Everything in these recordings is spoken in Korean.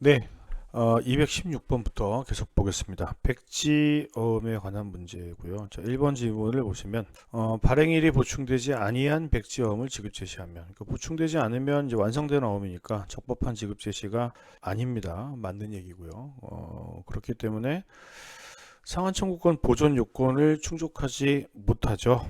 네, 216번부터 계속 보겠습니다. 백지어음에 관한 문제고요. 자, 1번 지문을 보시면 발행일이 보충되지 아니한 백지어음을 지급 제시하면, 그러니까 보충되지 않으면 이제 완성된 어음이니까 적법한 지급 제시가 아닙니다. 맞는 얘기고요. 그렇기 때문에 상한 청구권 보존 요건을 충족하지 못하죠.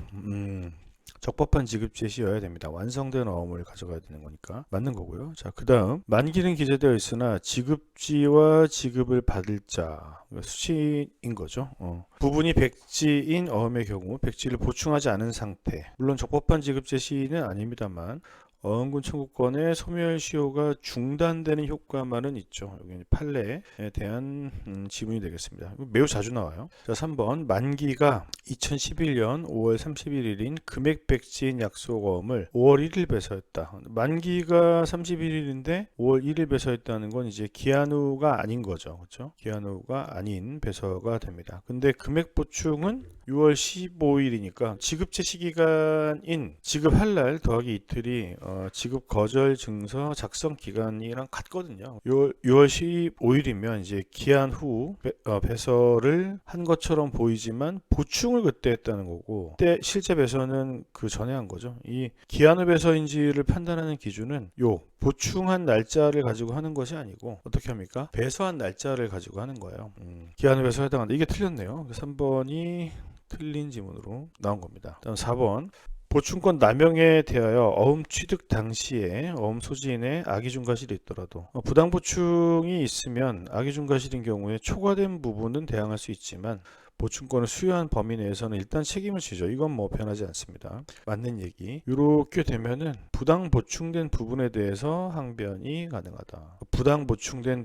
적법한 지급 제시여야 됩니다. 완성된 어음을 가져가야 되는 거니까 맞는 거고요. 자, 그 다음 만기는 기재되어 있으나 지급지와 지급을 받을 자, 수치인 거죠. 부분이 백지인 어음의 경우 백지를 보충하지 않은 상태, 물론 적법한 지급 제시는 아닙니다만 어음군 청구권의 소멸시효가 중단되는 효과만은 있죠. 여기 판례에 대한 지문이 되겠습니다. 매우 자주 나와요. 자, 3번 만기가 2011년 5월 31일인 금액 백지인 약속어음을 5월 1일 배서했다. 만기가 31일인데 5월 1일 배서했다는 건 이제 기한 후가 아닌 거죠. 그렇죠? 기한 후가 아닌 배서가 됩니다. 근데 금액 보충은 6월 15일이니까 지급제 시기간인 지급할 날 더하기 이틀이 지급 거절 증서 작성 기간이랑 같거든요. 6월 15일이면 이제 기한 후 배서를 한 것처럼 보이지만 보충을 그때 했다는 거고, 그때 실제 배서는 그 전에 한 거죠. 이 기한 후 배서인지를 판단하는 기준은 요 보충한 날짜를 가지고 하는 것이 아니고 어떻게 합니까? 배서한 날짜를 가지고 하는 거예요. 기한 후 배서에 해당한다. 이게 틀렸네요. 3번이 틀린 지문으로 나온 겁니다. 다음 4번 보충권 남용에 대하여 어음 취득 당시에 어음 소지인의 악의중과실이 있더라도 부당 보충이 있으면 악의중과실인 경우에 초과된 부분은 대항할 수 있지만 보충권을 수여한 범위 내에서는 일단 책임을 지죠. 이건 뭐 변하지 않습니다. 맞는 얘기. 이렇게 되면은 부당 보충된 부분에 대해서 항변이 가능하다. 부당 보충된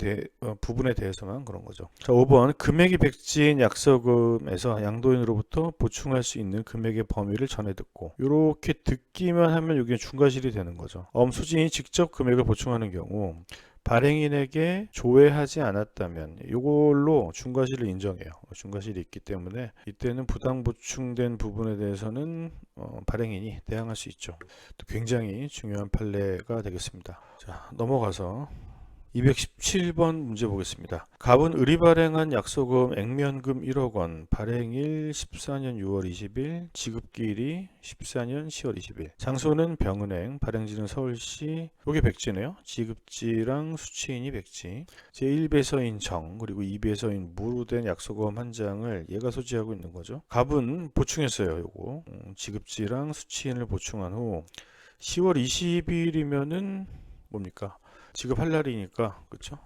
부분에 대해서만 그런 거죠. 자, 5번 금액이 백지인 약서금에서 양도인으로부터 보충할 수 있는 금액의 범위를 전해 듣고, 이렇게 듣기만 하면 이게 중과실이 되는 거죠. 소지인이 직접 금액을 보충하는 경우 발행인에게 조회하지 않았다면 이걸로 중과실을 인정해요. 중과실이 있기 때문에 이때는 부당 보충된 부분에 대해서는 발행인이 대항할 수 있죠. 또 굉장히 중요한 판례가 되겠습니다. 자, 넘어가서 217번 문제 보겠습니다. 갑은 의리 발행한 약소금 액면금 1억 원, 발행일 14년 6월 20일, 지급기일이 14년 10월 20일. 장소는 병은행, 발행지는 서울시. 요게 백지네요. 지급지랑 수취인이 백지. 제1배서인 정, 그리고 2배서인 무로 된 약소금 한 장을 얘가 소지하고 있는 거죠. 갑은 보충했어요. 요거. 지급지랑 수취인을 보충한 후 10월 20일이면은 뭡니까? 지급할 날이니까, 그쵸?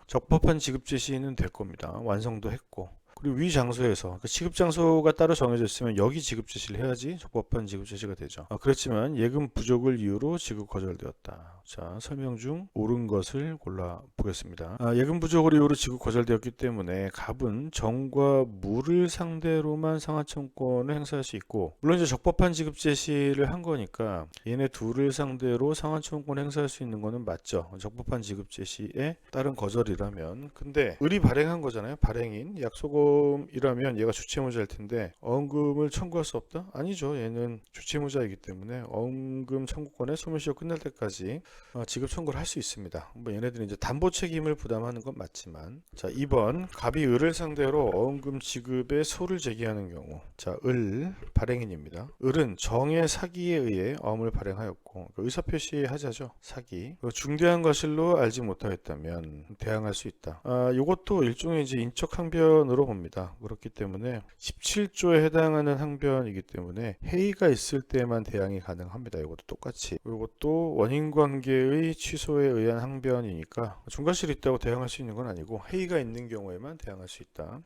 적법한 지급 제시는 될 겁니다. 완성도 했고. 그리고 위 장소에서, 그러니까 지급 장소가 따로 정해져 있으면 여기 지급 제시를 해야지 적법한 지급 제시가 되죠. 그렇지만 예금 부족을 이유로 지급 거절되었다. 자, 설명 중 옳은 것을 골라 보겠습니다. 예금 부족을 이유로 지급 거절되었기 때문에 갑은 정과 무를 상대로만 상하청권을 행사할 수 있고, 물론 이제 적법한 지급 제시를 한 거니까 얘네 둘을 상대로 상하청권 행사할 수 있는 거는 맞죠. 적법한 지급 제시에 따른 거절이라면. 근데 의리 발행한 거잖아요. 발행인 약소금이라면 얘가 주체무자일 텐데 어음금을 청구할 수 없다? 아니죠. 얘는 주체무자이기 때문에 어음금 청구권의 소멸시효 끝날 때까지 지급 청구를 할 수 있습니다. 뭐 얘네들이 이제 담보 책임을 부담하는 건 맞지만. 자, 2번 갑이 을을 상대로 어음금 지급에 소를 제기하는 경우. 자, 을 발행인입니다. 을은 정의 사기에 의해 어음을 발행하였고, 의사표시 하자죠. 사기. 중대한 과실로 알지 못하였다면 대항할 수 있다. 이것도 일종의 이제 인적 항변으로 봅니다. 그렇기 때문에 17조에 해당하는 항변이기 때문에 해이가 있을 때만 대항이 가능합니다. 이것도 똑같이. 이것도 원인 관계의 취소에 의한 항변이니까 중과실이 있다고 대항할 수 있는 건 아니고 해이가 있는 경우에만 대항할 수 있다.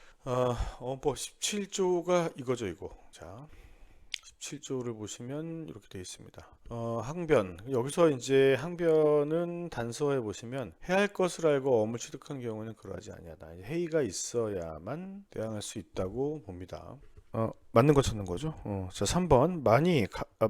어법 17조가 이거죠, 이거. 자, 17조를 보시면 이렇게 되어 있습니다. 항변. 여기서 이제 항변은 단서에 보시면 해할 것을 알고 어음을 취득한 경우는 그러하지 아니하다. 해이가 있어야만 대항할 수 있다고 봅니다. 맞는 거 찾는 거죠. 자, 3번.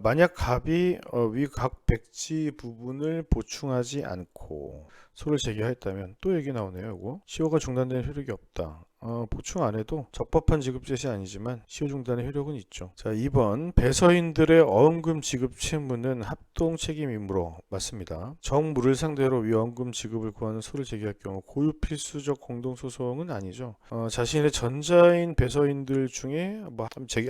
만약 갑이 위 각 백지 부분을 보충하지 않고 소를 제기하였다면 또 얘기 나오네요. 이거 시효가 중단되는 효력이 없다. 보충 안 해도 적법한 지급 제시 아니지만 시효 중단의 효력은 있죠. 자, 2번. 배서인들의 어음금 지급 채무는 합동 책임이므로 맞습니다. 정물을 상대로 위 어음금 지급을 구하는 소를 제기할 경우 고유 필수적 공동소송은 아니죠. 자신의 전자인 배서인들 중에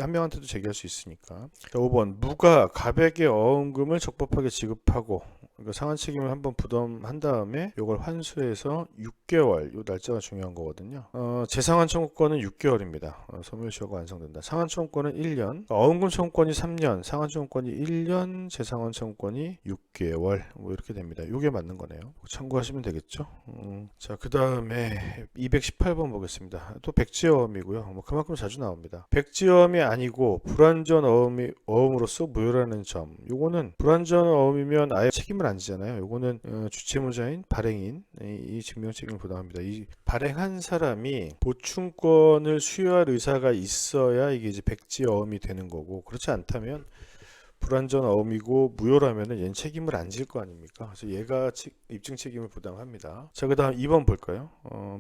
한 명한테도 제기할 수 있으니까. 자, 5번. 무가 갑에게 어음금을 적법하게 지급하고 그러니까 상한 책임을 한번 부담한 다음에 이걸 환수해서 6개월, 요 날짜가 중요한 거거든요. 재상환 청구권은 6개월입니다. 소멸시효가 완성된다. 상환 청구권은 1년, 어음금 청구권이 3년, 상환 청구권이 1년, 재상환 청구권이 6개월. 뭐 이렇게 됩니다. 이게 맞는 거네요. 참고하시면 되겠죠. 자, 그 다음에 218번 보겠습니다. 또 백지어음이고요. 뭐 그만큼 자주 나옵니다. 백지어음이 아니고 불완전 어음으로서 무효라는 점. 요거는 불완전 어음이면 아예 책임을 안 지잖아요. 요거는 주체무자인 발행인 이 증명 책임을 부담합니다. 이 발행한 사람이 보충권을 수여할 의사가 있어야 이게 이제 백지어음이 되는 거고, 그렇지 않다면 불완전 어음이고 무효라면은 얘는 책임을 안 질 거 아닙니까? 그래서 얘가 입증 책임을 부담합니다. 자, 그 다음 2번 볼까요?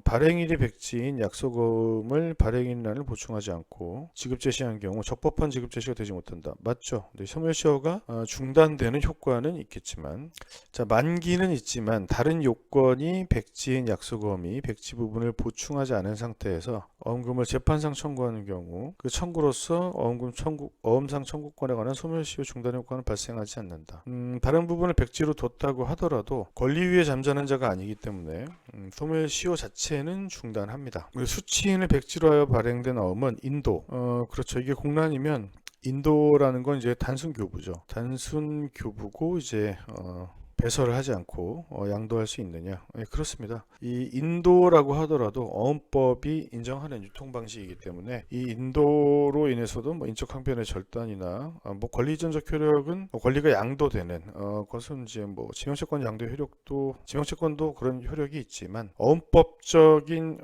발행일이 백지인 약속어음을 발행일란을 보충하지 않고 지급 제시한 경우 적법한 지급 제시가 되지 못한다. 맞죠? 근데 소멸시효가 중단되는 효과는 있겠지만, 자, 만기는 있지만 다른 요건이 백지인 약속어음이 백지 부분을 보충하지 않은 상태에서 어음금을 재판상 청구하는 경우 그 청구로서 어음상 청구권에 관한 소멸시효 중단 효과는 발생하지 않는다. 다른 부분을 백지로 뒀다고 하더라도 권리 위에 잠자는 자가 아니기 때문에 소멸시효 자체는 중단합니다. 수취인을 백지로 하여 발행된 어음은 인도, 그렇죠. 이게 공란이면 인도라는 건 이제 단순 교부죠. 단순 교부고 이제 배설을 하지 않고 양도할 수 있느냐? 네, 그렇습니다. 이 인도라고 하더라도 어음법이 인정하는 유통 방식이기 때문에 이 인도로 인해서도 뭐 인적 항변의 절단이나 뭐 권리전적 효력은 권리가 양도되는 것은 이제 뭐 지명채권 양도 효력도 지명채권도 그런 효력이 있지만 어음법적인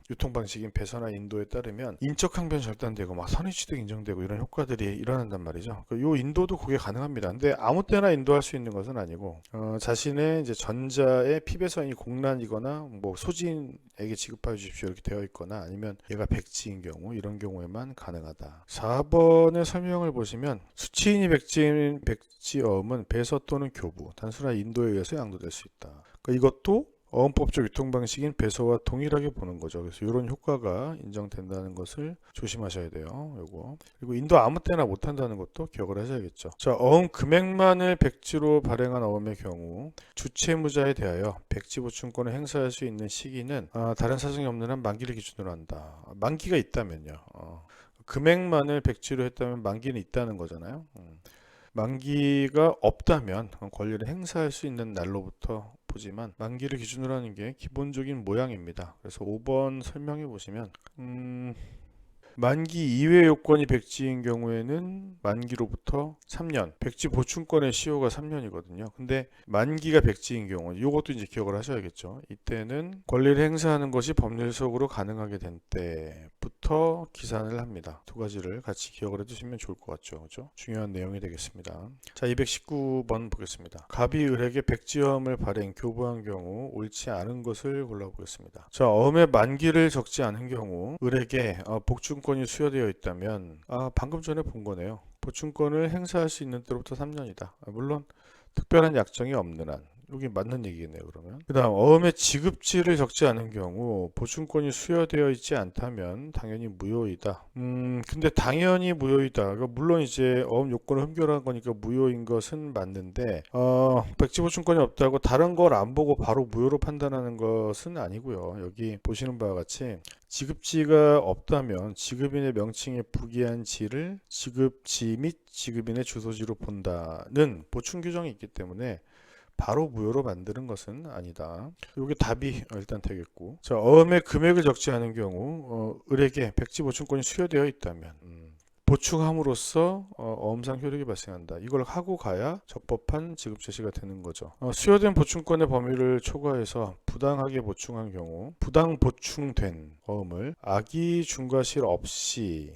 유통 방식인 배선화 인도에 따르면 인적 항변 절단되고 막 선의취득 인정되고 이런 효과들이 일어난단 말이죠. 요 인도도 그게 가능합니다. 근데 아무 때나 인도할 수 있는 것은 아니고 자신의 이제 전자의 피배선이 공란이거나 뭐 소지인에게 지급하여 주십시오 이렇게 되어 있거나 아니면 얘가 백지인 경우 이런 경우에만 가능하다. 4번의 설명을 보시면 수취인이 백지인 백지어음은 배서 또는 교부 단순한 인도에 의해서 양도될 수 있다. 그러니까 이것도 어음법적 유통 방식인 배서와 동일하게 보는 거죠. 그래서 이런 효과가 인정된다는 것을 조심하셔야 돼요. 요거. 그리고 인도 아무 때나 못 한다는 것도 기억을 하셔야겠죠. 자, 어음 금액만을 백지로 발행한 어음의 경우 주채무자에 대하여 백지 보충권을 행사할 수 있는 시기는 다른 사정이 없는 한 만기를 기준으로 한다. 만기가 있다면요. 금액만을 백지로 했다면 만기는 있다는 거잖아요. 만기가 없다면 권리를 행사할 수 있는 날로부터 보지만 만기를 기준으로 하는 게 기본적인 모양입니다. 그래서 5번 설명해 보시면 만기 이외 요건이 백지인 경우에는 만기로부터 3년, 백지 보충권의 시효가 3년이거든요. 근데 만기가 백지인 경우, 이것도 이제 기억을 하셔야겠죠. 이때는 권리를 행사하는 것이 법률적으로 가능하게 된 때부터 기산을 합니다. 두 가지를 같이 기억을 해두시면 좋을 것 같죠. 그죠? 중요한 내용이 되겠습니다. 자, 219번 보겠습니다. 갑이 을에게 백지어음을 발행, 교부한 경우 옳지 않은 것을 골라보겠습니다. 자, 어음의 만기를 적지 않은 경우 을에게 보충권이 수여되어 있다면 방금 전에 본 거네요. 보충권을 행사할 수 있는 때로부터 3년이다. 물론 특별한 약정이 없는 한 여기 맞는 얘기겠네요. 그러면 그 다음 어음의 지급지를 적지 않은 경우 보충권이 수여되어 있지 않다면 당연히 무효이다. 근데 당연히 무효이다. 그러니까 물론 이제 어음 요건을 흠결한 거니까 무효인 것은 맞는데 백지 보충권이 없다고 다른 걸 안 보고 바로 무효로 판단하는 것은 아니고요. 여기 보시는 바와 같이 지급지가 없다면 지급인의 명칭에 부기한 지를 지급지 및 지급인의 주소지로 본다는 보충 규정이 있기 때문에 바로 무효로 만드는 것은 아니다. 이게 답이 일단 되겠고, 자, 어음의 금액을 적지 않은 경우 을에게 백지 보충권이 수여되어 있다면 보충함으로써 어음상 효력이 발생한다. 이걸 하고 가야 적법한 지급 제시가 되는 거죠. 수여된 보충권의 범위를 초과해서 부당하게 보충한 경우 부당 보충된 어음을 악의 중과실 없이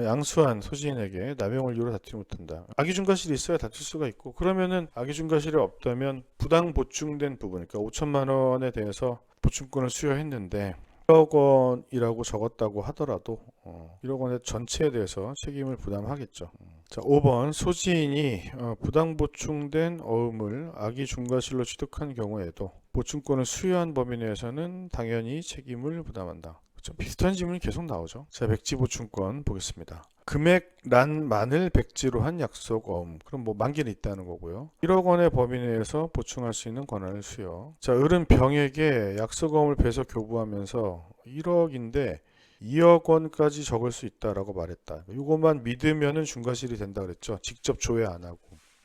양수한 소지인에게 남용을 이유로 다투지 못한다. 악의 중과실이 있어야 다툴 수가 있고, 그러면은 악의 중과실이 없다면 부당 보충된 부분, 그러니까 5천만 원에 대해서 보충권을 수여했는데 1억 원이라고 적었다고 하더라도 1억 원의 전체에 대해서 책임을 부담하겠죠. 자, 5번 소지인이 부당 보충된 어음을 악의 중과실로 취득한 경우에도 보충권을 수여한 범위 내에서는 당연히 책임을 부담한다. 그렇죠? 비슷한 질문이 계속 나오죠. 자, 백지 보충권 보겠습니다. 금액란만을 백지로 한 약속 어음. 그럼 뭐 만기는 있다는 거고요. 1억 원의 범위 내에서 보충할 수 있는 권한을 수여. 자, 을은 병에게 약속 어음을 배서 교부하면서 1억인데 2억 원까지 적을 수 있다라고 말했다. 이것만 믿으면은 중과실이 된다 그랬죠. 직접 조회 안 하고.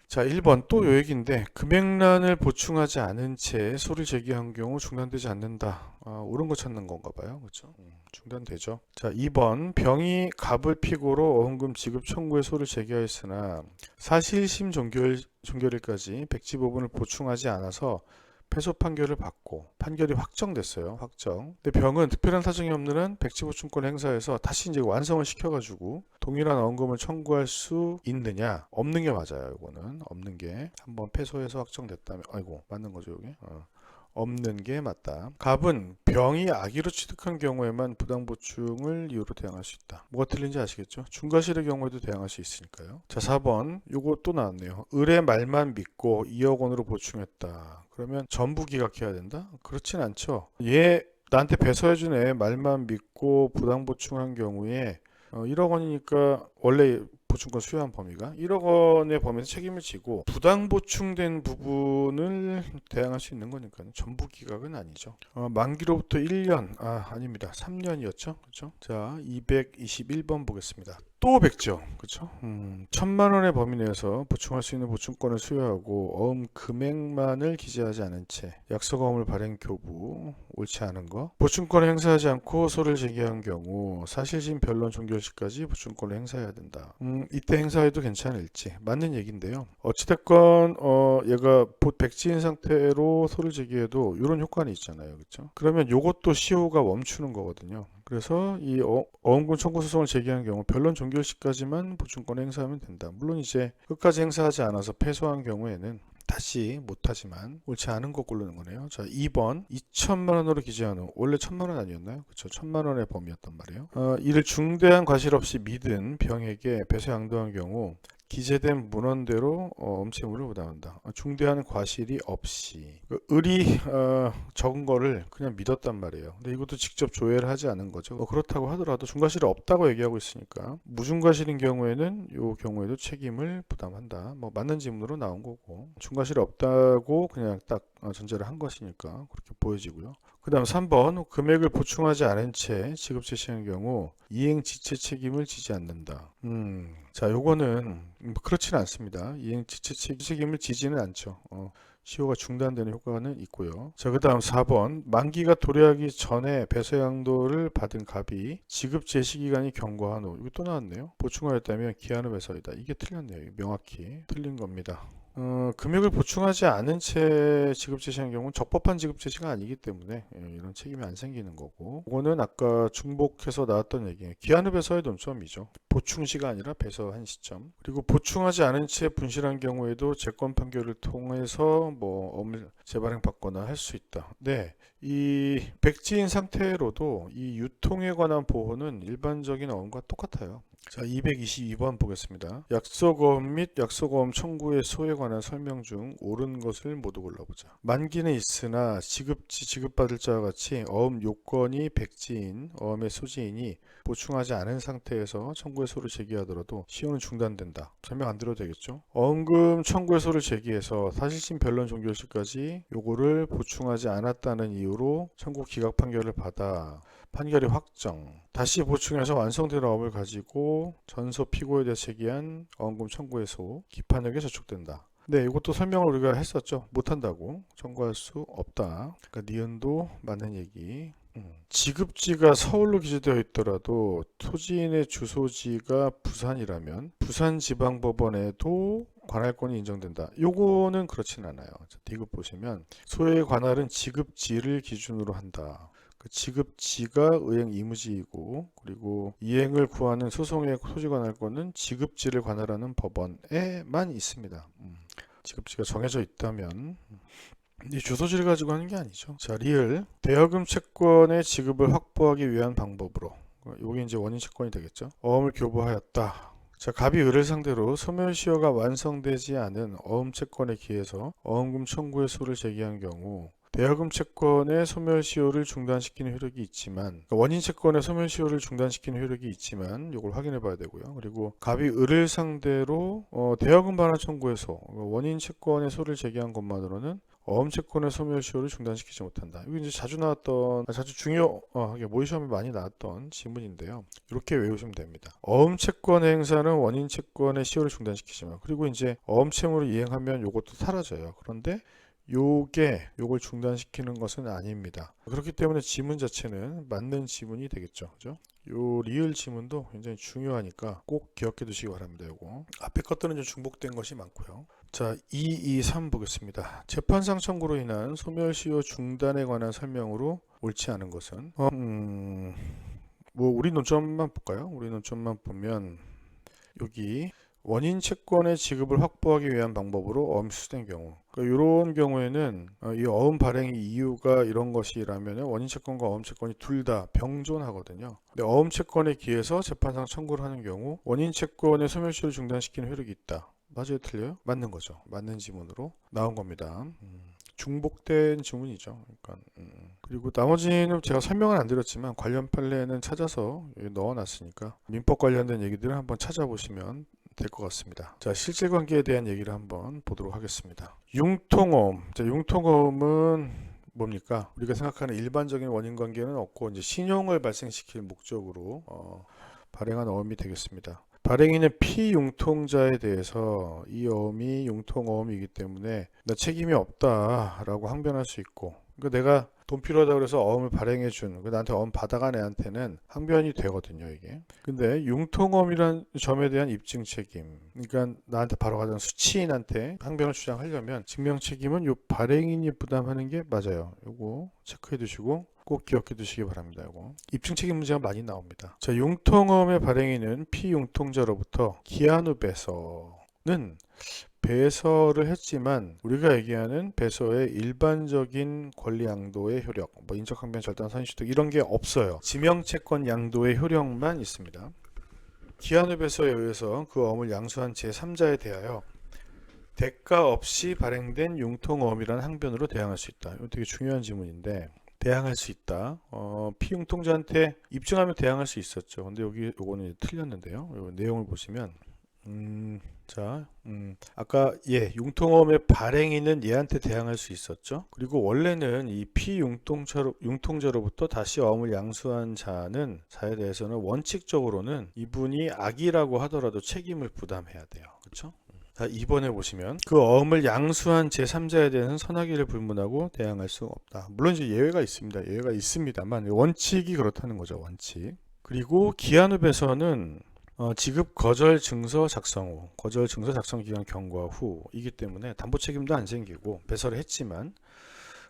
자, 1번 또 요 얘기인데 금액란을 보충하지 않은 채 소를 제기한 경우 중단되지 않는다. 옳은 거 찾는 건가 봐요. 그렇죠? 중단되죠. 자, 2번 병이 갑을 피고로 어음금 지급 청구의 소를 제기하였으나 사실심 종결일까지 백지 부분을 보충하지 않아서 패소 판결을 받고 판결이 확정됐어요. 확정. 근데 병은 특별한 사정이 없는 한 백지 보충권 행사해서 다시 이제 완성을 시켜가지고 동일한 어음금을 청구할 수 있느냐? 없는 게 맞아요. 이거는 없는 게 한번 패소해서 확정됐다면, 아이고 맞는 거죠 이게. 없는 게 맞다. 갑은 병이 악의로 취득한 경우에만 부당보충을 이유로 대항할 수 있다. 뭐가 틀린지 아시겠죠? 중과실의 경우에도 대항할 수 있으니까요. 자, 4번 요거 또 나왔네요. 을의 말만 믿고 2억 원으로 보충했다. 그러면 전부 기각해야 된다? 그렇진 않죠. 얘 나한테 배서해준 애 말만 믿고 부당보충한 경우에 1억 원이니까 원래 보충권 수여한 범위가 1억 원의 범위에서 책임을 지고 부당 보충된 부분을 대항할 수 있는 거니까요. 전부 기각은 아니죠. 만기로부터 1년, 아닙니다. 3년이었죠. 그렇죠? 자, 221번 보겠습니다. 또 백지요. 그렇죠? 1,000만 원의 범위 내에서 보충할 수 있는 보충권을 수여하고 어음 금액만을 기재하지 않은 채 약속 어음을 발행 교부 옳지 않은 거. 보충권을 행사하지 않고 소를 제기한 경우 사실심 변론 종결 시까지 보충권을 행사해야 된다. 이때 행사해도 괜찮을지 맞는 얘기인데요. 어찌됐건 얘가 백지인 상태로 소를 제기해도 이런 효과는 있잖아요. 그렇죠? 그러면 요것도 시효가 멈추는 거거든요. 그래서 이 어음금 청구 소송을 제기한 경우 변론 종결 시까지만 보충권을 행사하면 된다. 물론 이제 끝까지 행사하지 않아서 패소한 경우에는 다시 못하지만 옳지 않은 거 고르는 거네요. 자, 2번 2천만 원으로 기재한 후 원래 1,000만 원 아니었나요? 그렇죠. 1,000만 원의 범위였단 말이에요. 이를 중대한 과실 없이 믿은 병에게 배서 양도한 경우 기재된 문헌대로 엄체물을 부담한다. 중대한 과실이 없이 을이 적은 거를 그냥 믿었단 말이에요. 근데 이것도 직접 조회를 하지 않은 거죠. 그렇다고 하더라도 중과실이 없다고 얘기하고 있으니까 무중과실인 경우에는 이 경우에도 책임을 부담한다. 뭐 맞는 지문으로 나온 거고 중과실이 없다고 그냥 딱 전제를 한 것이니까 그렇게 보여지고요. 그 다음 3번 금액을 보충하지 않은 채 지급 제시한 경우 이행 지체 책임을 지지 않는다. 자, 요거는 그렇지는 않습니다. 이행 지체 책임을 지지는 않죠. 시효가 중단되는 효과는 있고요. 자, 그 다음 4번 만기가 도래하기 전에 배서 양도를 받은 갑이 지급 제시 기간이 경과한 후 이거 또 나왔네요. 보충하였다면 기한 후 배서이다. 이게 틀렸네요. 명확히 틀린 겁니다. 금액을 보충하지 않은 채 지급 제시한 경우는 적법한 지급 제시가 아니기 때문에 이런 책임이 안 생기는 거고, 이거는 아까 중복해서 나왔던 얘기예요. 기한 후 배서의 논점이죠. 보충시가 아니라 배서한 시점. 그리고 보충하지 않은 채 분실한 경우에도 재권 판결을 통해서 어음을 재발행 받거나 할 수 있다. 네. 이 백지인 상태로도 이 유통에 관한 보호는 일반적인 어음과 똑같아요. 자, 222번 보겠습니다. 약속어음 및 약속어음 청구의 소에 관한 설명 중 옳은 것을 모두 골라보자. 만기는 있으나 지급받을 자와 같이 어음 요건이 백지인 어음의 소지인이 보충하지 않은 상태에서 청구의 소를 제기하더라도 시효는 중단된다. 설명 안 들어도 되겠죠? 어음금 청구의 소를 제기해서 사실심 변론 종결 시까지 요거를 보충하지 않았다는 이유로 청구 기각 판결을 받아 판결이 확정. 다시 보충해서 완성된 어음을 가지고 전소 피고에 대해 제기한 어음금 청구의 소 기판에게 저촉된다. 네, 이것도 설명을 우리가 했었죠. 못한다고 청구할 수 없다. 그러니까 니은도 맞는 얘기. 지급지가 서울로 기재되어 있더라도 토지인의 주소지가 부산이라면 부산지방법원에도 관할권이 인정된다. 요거는 그렇진 않아요. 디귿 보시면 소유의 관할은 지급지를 기준으로 한다. 그 지급지가 의행 이무지이고, 그리고 이행을 구하는 소송의 토지 관할권은 지급지를 관할하는 법원에만 있습니다. 지급지가 정해져 있다면 이 주소지를 가지고 하는 게 아니죠. 자, 리을 대여금 채권의 지급을 확보하기 위한 방법으로, 여기 이제 원인 채권이 되겠죠. 어음을 교부하였다. 자, 갑이 을을 상대로 소멸시효가 완성되지 않은 어음 채권에 기해서 어음금 청구의 소를 제기한 경우 대여금 채권의 소멸시효를 중단시키는 효력이 있지만, 그러니까 원인 채권의 소멸시효를 중단시키는 효력이 있지만 이걸 확인해 봐야 되고요. 그리고 갑이 을을 상대로 대여금 반환 청구에서 원인 채권의 소를 제기한 것만으로는 어음 채권의 소멸시효를 중단시키지 못한다. 이거 이제 자주 나왔던, 자주 중요하게 모의 시험에 많이 나왔던 지문인데요. 이렇게 외우시면 됩니다. 어음 채권의 행사는 원인 채권의 시효를 중단시키지만, 그리고 이제 어음 채무를 이행하면 이것도 사라져요. 그런데 요걸 중단시키는 것은 아닙니다. 그렇기 때문에 지문 자체는 맞는 지문이 되겠죠. 그죠? 요 리을 지문도 굉장히 중요하니까 꼭 기억해 두시기 바랍니다. 요거 앞에 것들은 좀 중복된 것이 많고요. 자, 223 보겠습니다. 재판상 청구로 인한 소멸시효 중단에 관한 설명으로 옳지 않은 것은 뭐 우리 논점만 볼까요? 우리 논점만 보면 여기 원인 채권의 지급을 확보하기 위한 방법으로 어음이 수된 경우, 그러니까 이런 경우에는 이 어음 발행의 이유가 이런 것이라면 원인 채권과 어음 채권이 둘 다 병존하거든요. 근데 어음 채권에 기해서 재판상 청구를 하는 경우 원인 채권의 소멸시효를 중단시키는 효력이 있다. 맞아요, 틀려요? 맞는 거죠. 맞는 지문으로 나온 겁니다. 중복된 지문이죠. 그러니까, 그리고 나머지는 제가 설명을 안 드렸지만 관련 판례는 찾아서 넣어놨으니까 민법 관련된 얘기들을 한번 찾아보시면 될 것 같습니다. 자, 실제관계에 대한 얘기를 한번 보도록 하겠습니다. 융통어음. 자, 융통어음은 뭡니까? 우리가 생각하는 일반적인 원인관계는 없고 이제 신용을 발생시킬 목적으로 발행한 어음이 되겠습니다. 발행인은 피융통자에 대해서 이 어음이 융통어음이기 때문에 나 책임이 없다라고 항변할 수 있고, 그러니까 내가 돈 필요하다고 그래서 어음을 발행해 준, 나한테 어음 받아간 애한테는 항변이 되거든요, 이게. 근데 융통어음이란 점에 대한 입증 책임, 그러니까 나한테 바로 가던 수취인한테 항변을 주장하려면 증명 책임은 요 발행인이 부담하는 게 맞아요. 요거 체크해 두시고 꼭 기억해 두시기 바랍니다. 요거 입증 책임 문제가 많이 나옵니다. 자, 융통어음의 발행인은 피융통자로부터 기한 후 배서는 배서를 했지만 우리가 얘기하는 배서의 일반적인 권리 양도의 효력, 뭐 인적항변 절단 선의취득 이런 게 없어요. 지명채권 양도의 효력만 있습니다. 기한 후 배서에 의해서 그 어음을 양수한 제3자에 대하여 대가 없이 발행된 융통어음이라는 항변으로 대항할 수 있다. 이거 되게 중요한 지문인데 대항할 수 있다. 피융통자한테 입증하면 대항할 수 있었죠. 근데 여기 요거는 틀렸는데요. 요 내용을 보시면 자, 아까 융통어음의 발행인은 얘한테 대항할 수 있었죠. 그리고 원래는 이 피융통자로부터 다시 어음을 양수한 자에 대해서는 원칙적으로는 이분이 악이라고 하더라도 책임을 부담해야 돼요. 그렇죠? 자, 2번에 보시면 그 어음을 양수한 제3자에 대해서는 선악의를 불문하고 대항할 수 없다. 물론 이제 예외가 있습니다. 예외가 있습니다만 원칙이 그렇다는 거죠. 원칙. 그리고 기한 후 배서는 지급 거절 증서 작성 후, 거절 증서 작성 기간 경과 후이기 때문에 담보 책임도 안 생기고 배설을 했지만,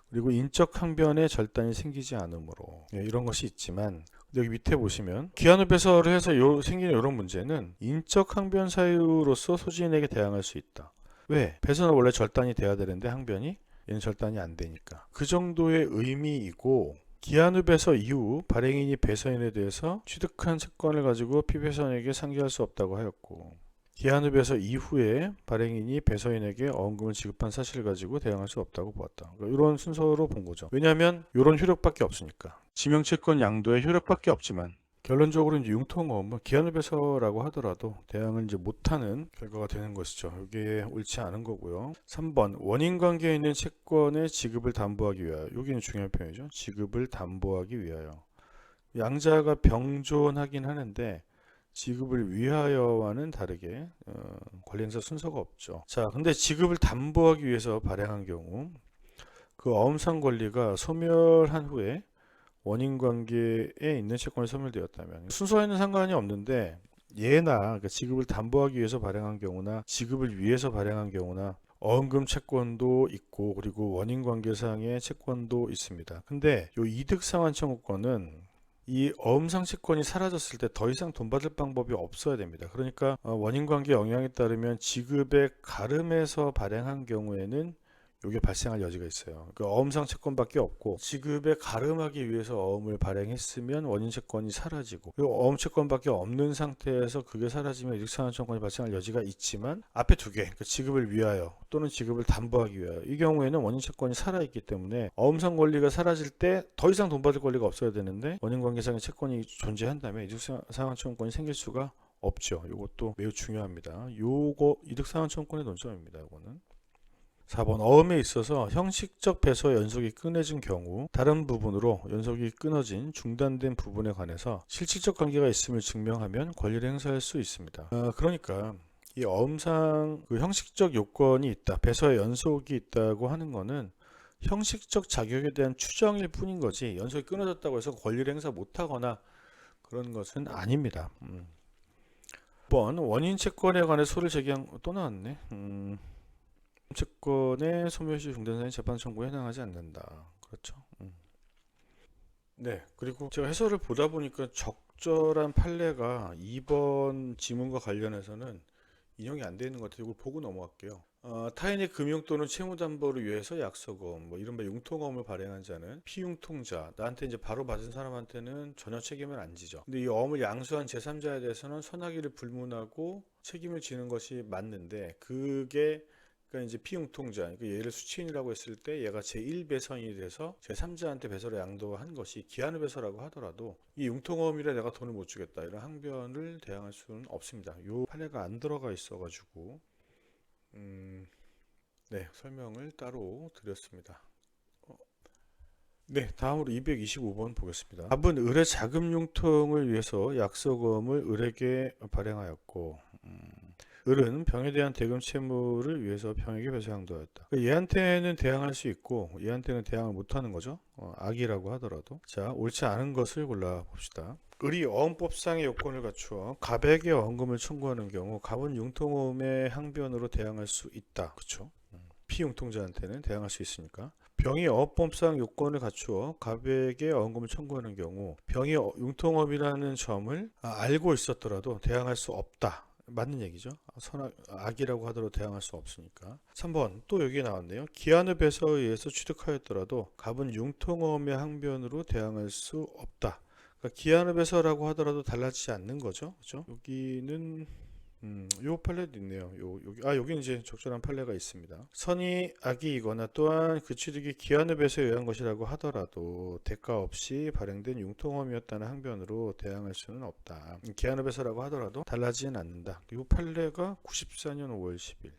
그리고 인적 항변에 절단이 생기지 않으므로 이런 것이 있지만, 여기 밑에 보시면 기한 후 배설을 해서 생기는 이런 문제는 인적 항변 사유로서 소지인에게 대항할 수 있다. 왜? 배설은 원래 절단이 돼야 되는데 항변이 얘는 절단이 안 되니까. 그 정도의 의미이고, 기한 후 배서 이후 발행인이 배서인에 대해서 취득한 채권을 가지고 피배서인에게 상기할 수 없다고 하였고, 기한 후 배서 이후에 발행인이 배서인에게 어음금을 지급한 사실을 가지고 대항할 수 없다고 보았다. 그러니까 이런 순서로 본 거죠. 왜냐하면 이런 효력밖에 없으니까. 지명채권 양도의 효력밖에 없지만 결론적으로 이제 융통어음은 기한 후 배서라고 하더라도 대항을 이제 못하는 결과가 되는 것이죠. 이게 옳지 않은 거고요. 3번 원인 관계에 있는 채권의 지급을 담보하기 위하여. 여기는 중요한 표현이죠. 지급을 담보하기 위하여. 양자가 병존하긴 하는데 지급을 위하여와는 다르게 관련사 순서가 없죠. 자, 근데 지급을 담보하기 위해서 발행한 경우 그 어음상 권리가 소멸한 후에 원인 관계에 있는 채권이 소멸되었다면 순서에는 상관이 없는데 예나 그러니까 지급을 담보하기 위해서 발행한 경우나 지급을 위해서 발행한 경우나 어음금 채권도 있고 그리고 원인 관계상의 채권도 있습니다. 근데 요 이득 상환 청구권은 이 어음상 채권이 사라졌을 때 더 이상 돈 받을 방법이 없어야 됩니다. 그러니까 원인 관계 영향에 따르면 지급의 가름에서 발행한 경우에는 이게 발생할 여지가 있어요. 그 어음상 채권밖에 없고 지급에 가름하기 위해서 어음을 발행했으면 원인 채권이 사라지고 그리고 어음 채권밖에 없는 상태에서 그게 사라지면 이득상환 채권이 발생할 여지가 있지만 앞에 두 개, 그 지급을 위하여 또는 지급을 담보하기 위하여 이 경우에는 원인 채권이 살아있기 때문에 어음상 권리가 사라질 때 더 이상 돈 받을 권리가 없어야 되는데 원인 관계상의 채권이 존재한다면 이득상환 채권이 생길 수가 없죠. 이것도 매우 중요합니다. 요거 이득상환 채권의 논점입니다. 이거는. 4번 어음에 있어서 형식적 배서 연속이 끊어진 경우 다른 부분으로 연속이 끊어진 중단된 부분에 관해서 실질적 관계가 있음을 증명하면 권리를 행사할 수 있습니다. 그러니까 이 어음상 그 형식적 요건이 있다, 배서의 연속이 있다고 하는 거는 형식적 자격에 대한 추정일 뿐인 거지 연속이 끊어졌다고 해서 권리를 행사 못하거나 그런 것은 아닙니다. 5번 원인 채권에 관해 소를 제기한 또 나왔네. 채권의 소멸시 중단사인 재판 청구에 해당하지 않는다. 그렇죠. 네. 그리고 제가 해설을 보다 보니까 적절한 판례가 2번 지문과 관련해서는 인용이 안 되어 있는 것 같아요. 이거 보고 넘어갈게요. 타인의 금융 또는 채무담보를 위해서 약속어음, 뭐 이른바 융통어음을 발행한 자는 피융통자, 나한테 이제 바로 받은 사람한테는 전혀 책임을 안 지죠. 근데 이 어음을 양수한 제3자에 대해서는 선악의를 불문하고 책임을 지는 것이 맞는데 그게 그러니까 이제 피융통자, 그러니까 얘를 수취인이라고 했을 때 얘가 제1배선이 돼서 제3자한테 배설을 양도한 것이 기한의 배설라고 하더라도 이 융통어음이라 내가 돈을 못 주겠다 이런 항변을 대항할 수는 없습니다. 요 판례가 안 들어가 있어가지고 네, 설명을 따로 드렸습니다. 네, 다음으로 225번 보겠습니다. 답은 을의 자금 융통을 위해서 약속어음을 을에게 발행하였고 을은 병에 대한 대금 채무를 위해서 병에게 배서 양도하였다. 얘한테는 대항할 수 있고 얘한테는 대항을 못하는 거죠. 악이라고 하더라도. 자, 옳지 않은 것을 골라봅시다. 을이 어음법상의 요건을 갖추어 갑에게 어음금을 청구하는 경우 갑은 융통어음의 항변으로 대항할 수 있다. 그렇죠? 피융통자한테는 대항할 수 있으니까. 병이 어법상 요건을 갖추어 갑에게 어음금을 청구하는 경우 병이 융통어음이라는 점을 알고 있었더라도 대항할 수 없다. 맞는 얘기죠. 악이라고 하더라도 대항할 수 없으니까. 3번 또 여기 나왔네요. 기한의 배서에 의해서 취득하였더라도 갑은 융통어음의 항변으로 대항할 수 없다. 그러니까 기한의 배서라고 하더라도 달라지지 않는 거죠. 그죠? 여기는 요 판례도 있네요. 여기 이제 적절한 판례가 있습니다. 선이 악이이거나 또한 그 취득이 기한의 배서에 의한 것이라고 하더라도 대가 없이 발행된 융통어음이었다는 항변으로 대항할 수는 없다. 기한의 배서라고 하더라도 달라지진 않는다. 이 판례가 94년 5월 10일.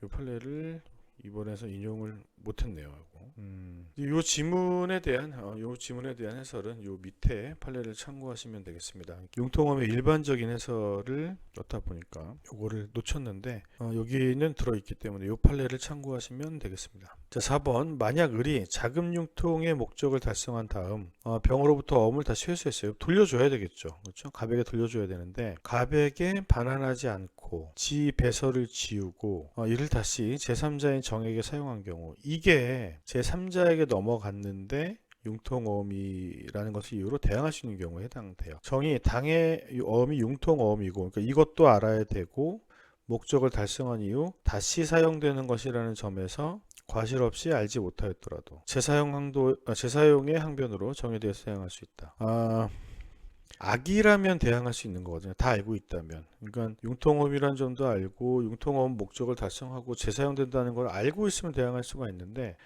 이 판례를 이번에서 인용을 못했네요. 이 지문에 대한 해설은 요 밑에 판례를 참고하시면 되겠습니다. 융통어음의 일반적인 해설을 넣다 보니까 요거를 놓쳤는데 여기는 들어있기 때문에 요 판례를 참고하시면 되겠습니다. 자, 4번 만약 을이 자금 융통의 목적을 달성한 다음 병으로부터 어음을 다시 회수했어요. 돌려줘야 되겠죠. 그렇죠? 갑에게 돌려줘야 되는데 갑에게 반환하지 않고 지 배설을 지우고 이를 다시 제3자인 정에게 사용한 경우 이게 제3자에게 넘어갔는데 융통어음이라는 것을 이유로 대항할 수 있는 경우에 해당돼요. 정이 당의 어음이 융통어음이고 그러니까 이것도 알아야 되고 목적을 달성한 이후 다시 사용되는 것이라는 점에서 과실 없이 알지 못하였더라도 재사용의 항변으로 정에 대해서 사용할 수 있다. 악이라면 대항할 수 있는 거거든요. 다 알고 있다면. 그러니까 융통어음이라는 점도 알고 융통어음 목적을 달성하고 재사용된다는 걸 알고 있으면 대항할 수가 있는데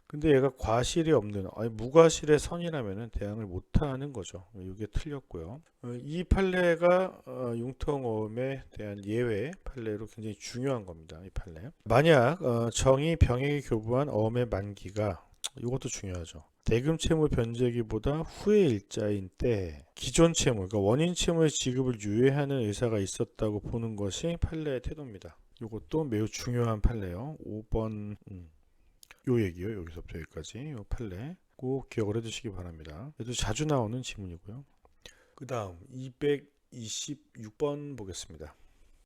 근데 얘가 과실이 없는 무과실의 선이라면 대항을 못하는 거죠. 이게 틀렸고요. 이 판례가 융통어음에 대한 예외 판례로 굉장히 중요한 겁니다. 이 판례. 만약 정이 병에게 교부한 어음의 만기가 이것도 중요하죠. 대금 채무 변제기보다 후의 일자인 때 기존 채무, 그러니까 원인 채무의 지급을 유예하는 의사가 있었다고 보는 것이 판례의 태도입니다. 이것도 매우 중요한 판례요. 5번 요 얘기요. 여기서부터 여기까지 요 판례 꼭 기억을 해두시기 바랍니다. 그래도 자주 나오는 지문이고요. 그 다음 226번 보겠습니다.